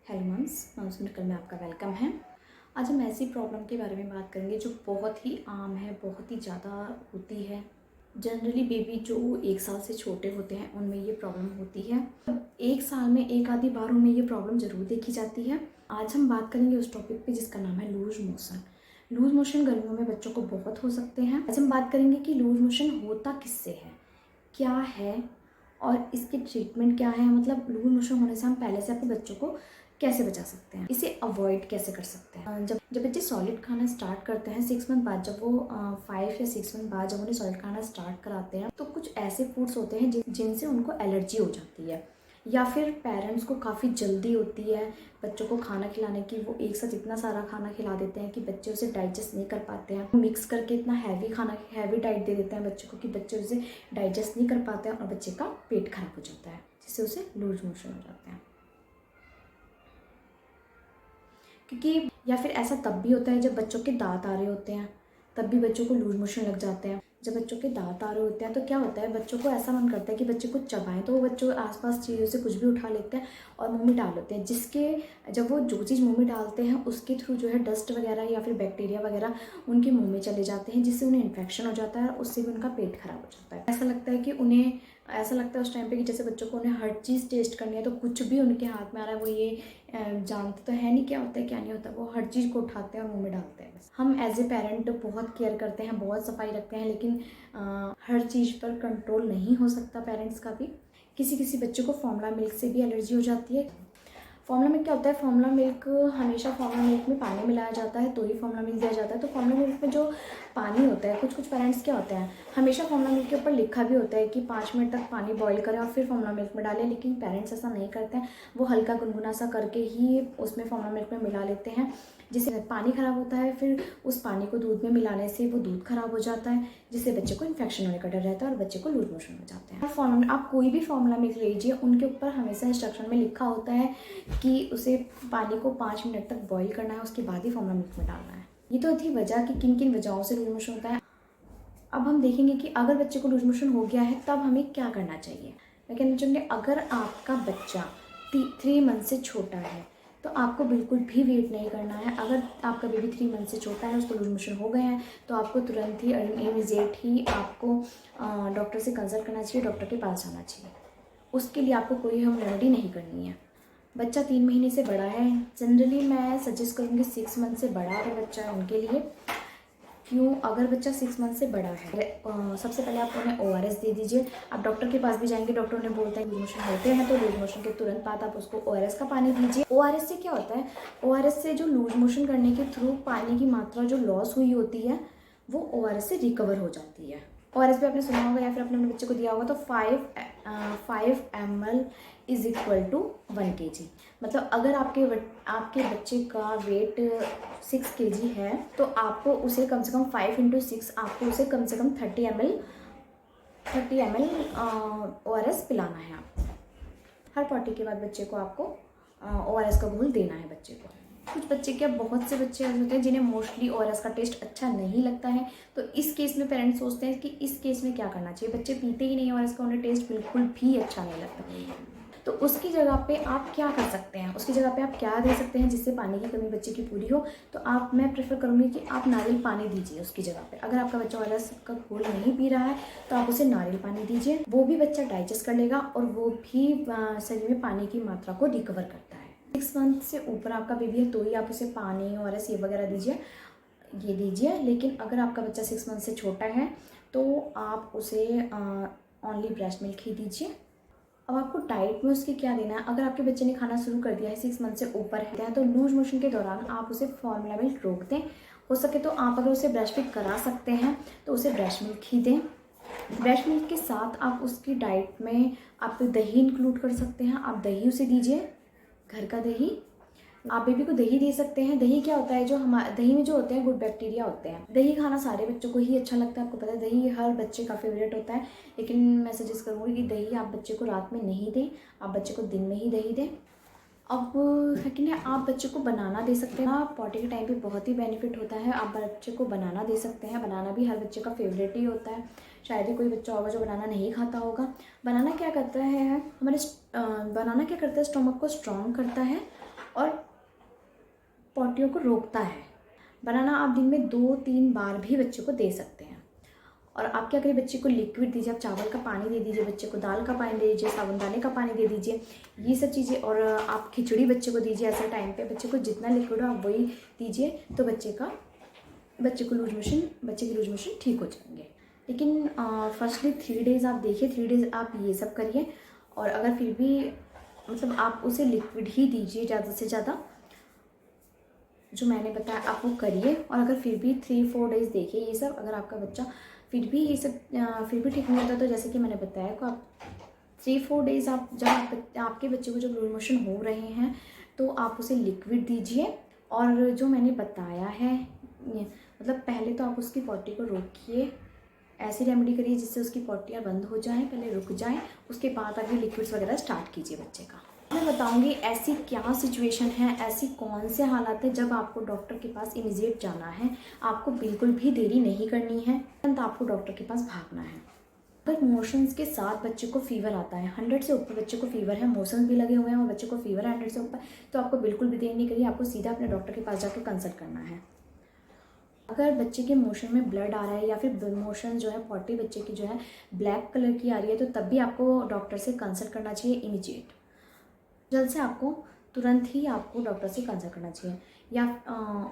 Hello mums, mums medical में आपका welcome है। आज हम ऐसी प्रॉब्लम के बारे में बात करेंगे जो बहुत ही आम है, बहुत ही ज़्यादा होती है। जनरली बेबी जो 1 साल से छोटे होते हैं उनमें ये प्रॉब्लम होती है। 1 साल में एक आधी बार उनमें ये प्रॉब्लम ज़रूर देखी जाती है। आज हम बात करेंगे उस टॉपिक पे जिसका नाम है लूज मोशन। लूज मोशन गर्मियों में बच्चों को बहुत हो सकते हैं। आज हम बात करेंगे कि लूज मोशन होता किससे है, क्या है और इसकी ट्रीटमेंट क्या है। मतलब लूज मोशन होने से हम पहले से अपने बच्चों को कैसे बचा सकते हैं, इसे अवॉइड कैसे कर सकते हैं। जब बच्चे सॉलिड खाना स्टार्ट करते हैं 6 मंथ बाद, जब वो 5 या 6 मंथ बाद जब उन्हें सॉलिड खाना स्टार्ट कराते हैं तो कुछ ऐसे फूड्स होते हैं जिनसे उनको एलर्जी हो जाती है, या फिर पेरेंट्स को काफ़ी जल्दी होती है बच्चों को खाना खिलाने की। वो एक साथ इतना सारा खाना खिला देते हैं कि बच्चे उसे डाइजेस्ट नहीं कर पाते हैं। मिक्स करके इतना हैवी डाइट दे देते हैं बच्चों को कि बच्चे उसे डाइजेस्ट नहीं कर पाते हैं और बच्चे का पेट खराब हो जाता है, जिससे उसे लूज मोशन हो जाते हैं। क्योंकि या फिर ऐसा तब भी होता है जब बच्चों के दांत आ रहे होते हैं, तब भी बच्चों को लूज मोशन लग जाते हैं। जब बच्चों के दांत आ रहे होते हैं तो क्या होता है, बच्चों को ऐसा मन करता है कि बच्चे कुछ चबाएं, तो वो बच्चों आसपास चीज़ों से कुछ भी उठा लेते हैं और मुंह में डाल लेते हैं, जिसके जब वो जो चीज़ मुंह में डालते हैं उसके थ्रू जो है डस्ट वगैरह या फिर बैक्टीरिया वगैरह उनके मुंह में चले जाते हैं, जिससे उन्हें इन्फेक्शन हो जाता है और उससे भी उनका पेट खराब हो जाता है। ऐसा लगता है उस टाइम पे कि जैसे बच्चों को उन्हें हर चीज़ टेस्ट करनी है, तो कुछ भी उनके हाथ में आ रहा है वो ये जानते तो है नहीं क्या होता है क्या नहीं होता, वो हर चीज़ को उठाते हैं और मुंह में डालते हैं। हम एज ए पेरेंट बहुत केयर करते हैं, बहुत सफाई रखते हैं, लेकिन हर चीज़ पर कंट्रोल नहीं हो सकता पेरेंट्स का भी। किसी किसी बच्चों को फॉर्मूला मिल्क से भी एलर्जी हो जाती है। फॉर्मूला मिल्क क्या होता है, फॉर्मूला मिल्क हमेशा फॉर्मूला मिल्क में पानी मिलाया जाता है तो ही फॉर्मूला मिल्क दिया जाता है। तो फॉर्मूला मिल्क में जो पानी होता है, कुछ पेरेंट्स क्या होते हैं, हमेशा फॉर्मूला मिल्क के ऊपर लिखा भी होता है कि 5 मिनट तक पानी बॉईल करें और फिर फॉर्मूला मिल्क में डालें, लेकिन पेरेंट्स ऐसा नहीं करते हैं। वो हल्का गुनगुना सा करके ही उसमें फॉर्मूला मिल्क में मिला लेते हैं, जिससे पानी ख़राब होता है। फिर उस पानी को दूध में मिलाने से वो दूध ख़राब हो जाता है, जिससे बच्चे को इन्फेक्शन होने का डर रहता है और बच्चे को लूज मोशन हो जाते हैं। आप कोई भी फॉर्मूला मिल्क लीजिए, उनके ऊपर हमेशा इंस्ट्रक्शन में लिखा होता है कि उसे पानी को 5 मिनट तक बॉईल करना है, उसके बाद ही फॉर्मूला मिल्क में डालना है। ये तो थी वजह कि किन किन वजहों से लूज मोशन होता है। अब हम देखेंगे कि अगर बच्चे को लूज मोशन हो गया है तब हमें क्या करना चाहिए। मैं कहना चाहूँगी, अगर आपका बच्चा 3 मंथ से छोटा है तो आपको बिल्कुल भी वेट नहीं करना है। अगर आपका बेबी 3 मंथ से छोटा है, उसको लूज मोशन हो गए हैं, तो आपको तुरंत ही इमीडिएट ही आपको डॉक्टर से कंसल्ट करना चाहिए, डॉक्टर के पास जाना चाहिए। उसके लिए आपको कोई होम रेमेडी नहीं करनी है। बच्चा 3 महीने से बड़ा है, जनरली मैं सजेस्ट करूँगी 6 मंथ से बड़ा अगर बच्चा है उनके लिए। क्यों, अगर बच्चा 6 मंथ से बड़ा है, सबसे पहले आप उन्हें ORS दे दीजिए। आप डॉक्टर के पास भी जाएंगे, डॉक्टर उन्हें बोलते हैं लूज मोशन होते हैं, तो लूज मोशन के तुरंत बाद आप उसको ORS का पानी दीजिए। ORS से क्या होता है, ORS से जो लूज मोशन करने के थ्रू पानी की मात्रा जो लॉस हुई होती है वो ORS से रिकवर हो जाती है। ORS भी आपने सुना होगा या फिर अपने बच्चे को दिया होगा, तो 5 ml is equal to 1 kg। मतलब अगर आपके बच्चे का वेट 6 kg है तो आपको उसे कम से कम 5 × 6 आपको उसे कम से कम 30 ml ORS पिलाना है। आप हर पॉटी के बाद बच्चे को आपको ORS का घोल देना है बच्चे को। कुछ बच्चे क्या, बहुत से बच्चे ऐसे होते हैं जिन्हें मोस्टली ORS का टेस्ट अच्छा नहीं लगता है, तो इस केस में पेरेंट्स सोचते हैं कि इस केस में क्या करना चाहिए। बच्चे पीते ही नहीं ORS का, उन्हें टेस्ट बिल्कुल भी अच्छा नहीं लगता। तो उसकी जगह पे आप क्या कर सकते हैं, उसकी जगह पे आप क्या दे सकते हैं जिससे पानी की कमी बच्चे की पूरी हो। तो मैं प्रेफर करूँगी कि आप नारियल पानी दीजिए उसकी जगह पे। अगर आपका बच्चा ORS का घोल नहीं पी रहा है तो आप उसे नारियल पानी दीजिए, वो भी बच्चा डाइजेस्ट कर लेगा और वो भी शरीर में पानी की मात्रा को रिकवर करता है। 6 मंथ से ऊपर आपका बेबी है तो ही आप उसे पानी ORS ये वगैरह दीजिए। लेकिन अगर आपका बच्चा 6 मंथ से छोटा है तो आप उसे ओनली ब्रेस्ट मिल्क ही दीजिए। अब आपको डाइट में उसके क्या देना है, अगर आपके बच्चे ने खाना शुरू कर दिया है 6 मंथ से ऊपर है तो लूज मोशन के दौरान आप उसे फॉर्मूला मिल्क रोक दें। हो सके तो आप अगर उसे ब्रेस्ट फीड करा सकते हैं तो उसे ब्रेस्ट मिल्क ही दें। ब्रेस्ट मिल्क के साथ आप उसकी डाइट में आप दही इंक्लूड कर सकते हैं, आप दही उसे दीजिए, घर का दही। आप बेबी को दही दे सकते हैं। दही क्या होता है, दही में जो होते हैं गुड बैक्टीरिया होते हैं। दही खाना सारे बच्चों को ही अच्छा लगता है, आपको पता है दही हर बच्चे का फेवरेट होता है, लेकिन मैं सजेस्ट करूँगी कि दही आप बच्चे को रात में नहीं दें, आप बच्चे को दिन में ही दही दें। अब है कि नहीं, आप बच्चे को बनाना दे सकते हैं। पॉटी के टाइम पे बहुत ही बेनिफिट होता है, आप बच्चे को बनाना दे सकते हैं। बनाना भी हर बच्चे का फेवरेट ही होता है, शायद ही कोई बच्चा होगा जो बनाना नहीं खाता होगा। बनाना क्या करता है, बनाना क्या करता है, स्टोमक को स्ट्रॉन्ग करता है और पॉटियों को रोकता है। बनाना आप दिन में 2-3 बार भी बच्चे को दे सकते हैं। और आप क्या करिए, बच्चे को लिक्विड दीजिए, आप चावल का पानी दे दीजिए, बच्चे को दाल का पानी दे दीजिए, साबुनदाने का पानी दे दीजिए, ये सब चीज़ें। और आप खिचड़ी बच्चे को दीजिए ऐसे टाइम पे, बच्चे को जितना लिक्विड हो आप वही दीजिए, तो बच्चे की लूज मोशन ठीक हो जाएंगे। लेकिन फर्स्टली 3 डेज़ आप देखिए, 3 डेज़ आप ये सब करिए। और अगर फिर भी मतलब आप उसे लिक्विड ही दीजिए ज़्यादा से ज़्यादा, जो मैंने बताया आप वो करिए। और अगर फिर भी 3-4 डेज़ देखिए ये सब, अगर आपका बच्चा फिर भी ये सब फिर भी ठीक नहीं होता, तो जैसे कि मैंने बताया को आप 3-4 डेज़ आप जब आपके बच्चे को जब लूज मोशन हो रहे हैं तो आप उसे लिक्विड दीजिए। और जो मैंने बताया है मतलब पहले तो आप उसकी पॉटी को रोकिए, ऐसी रेमेडी करिए जिससे उसकी पॉटियाँ बंद हो जाएं, पहले रुक जाएं, उसके बाद आगे लिक्विड्स वगैरह स्टार्ट कीजिए बच्चे का। मैं बताऊंगी ऐसी क्या सिचुएशन है, ऐसी कौन से हालात है जब आपको डॉक्टर के पास इमीडिएट जाना है। आपको बिल्कुल भी देरी नहीं करनी है, तुरंत आपको डॉक्टर के पास भागना है। अगर मोशंस के साथ बच्चे को फीवर आता है, 100 से ऊपर बच्चे को फीवर है, मोशंस भी लगे हुए हैं और बच्चे को फीवर है 100 से ऊपर, तो आपको बिल्कुल भी देरी नहीं करिए, आपको सीधा अपने डॉक्टर के पास जाकर कंसल्ट करना है। अगर बच्चे के मोशन में ब्लड आ रहा है या फिर मोशन जो है पॉटी बच्चे की जो है ब्लैक कलर की आ रही है, तो तब भी आपको डॉक्टर से कंसल्ट करना चाहिए इमीडिएट। जल्द से आपको तुरंत ही आपको डॉक्टर से कंसल्ट करना चाहिए। या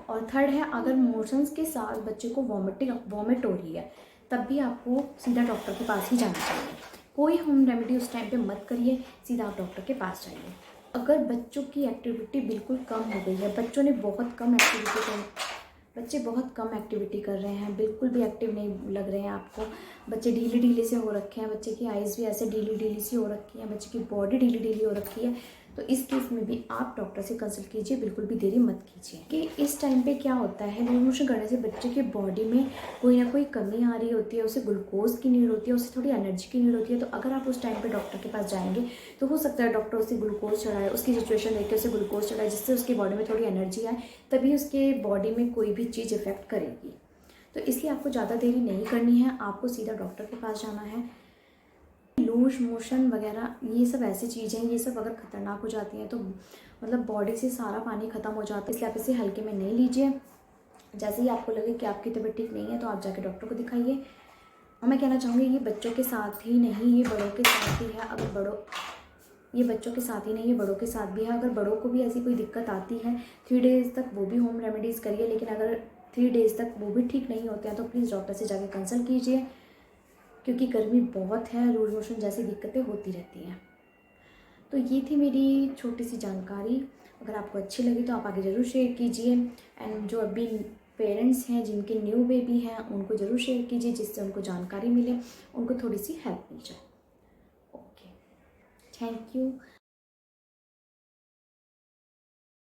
और थर्ड है, अगर मोशंस के साथ बच्चे को वॉमिट हो रही है, तब भी आपको सीधा डॉक्टर के पास ही जाना चाहिए। कोई होम रेमेडी उस टाइम पे मत करिए, सीधा आप डॉक्टर के पास जाइए। अगर बच्चों की एक्टिविटी बिल्कुल कम हो गई है, बच्चे बहुत कम एक्टिविटी कर रहे हैं, बिल्कुल भी एक्टिव नहीं लग रहे हैं आपको, बच्चे ढीले ढीले से हो रखे हैं, बच्चे की आइज़ भी ऐसे ढीली ढीली सी हो रखी है, बच्चे की बॉडी ढीली ढीली हो रखी है, तो इस केस में भी आप डॉक्टर से कंसल्ट कीजिए, बिल्कुल भी देरी मत कीजिए। कि इस टाइम पे क्या होता है, लूज मोशन करने से बच्चे की बॉडी में कोई ना कोई कमी आ रही होती है, उसे ग्लूकोज की नीड होती है, उसे थोड़ी एनर्जी की नीड होती है। तो अगर आप उस टाइम पे डॉक्टर के पास जाएंगे तो हो सकता है डॉक्टर उसे ग्लूकोज चढ़ाए, उसकी सिचुएशन देख के उसे ग्लूकोज चढ़ाए, जिससे उसकी बॉडी में थोड़ी एनर्जी आए, तभी उसके बॉडी में कोई भी चीज़ इफेक्ट करेगी। तो इसलिए आपको ज़्यादा देरी नहीं करनी है, आपको सीधा डॉक्टर के पास जाना है। लूज मोशन वगैरह ये सब ऐसी चीज़ें, ये सब अगर ख़तरनाक हो जाती हैं तो मतलब बॉडी से सारा पानी ख़त्म हो जाता है, इसलिए आप इसे हल्के में नहीं लीजिए। जैसे ही आपको लगे कि आपकी तबीयत ठीक नहीं है तो आप जाके डॉक्टर को दिखाइए। और मैं कहना चाहूँगी ये बच्चों के साथ ही नहीं, ये बड़ों के साथ भी है। ये बच्चों के साथ ही नहीं, ये बड़ों के साथ भी है। अगर बड़ों को भी ऐसी कोई दिक्कत आती है 3 डेज़ तक वो भी होम रेमेडीज़ करिए, लेकिन अगर 3 डेज़ तक वो भी ठीक नहीं होते हैं तो प्लीज़ डॉक्टर से जाके कंसल्ट कीजिए, क्योंकि गर्मी बहुत है, लूज मोशन जैसी दिक्कतें होती रहती हैं। तो ये थी मेरी छोटी सी जानकारी, अगर आपको अच्छी लगी तो आप आगे ज़रूर शेयर कीजिए। एंड जो अभी पेरेंट्स हैं जिनके न्यू बेबी हैं उनको ज़रूर शेयर कीजिए, जिससे उनको जानकारी मिले, उनको थोड़ी सी हेल्प मिल जाए। Okay, thank you.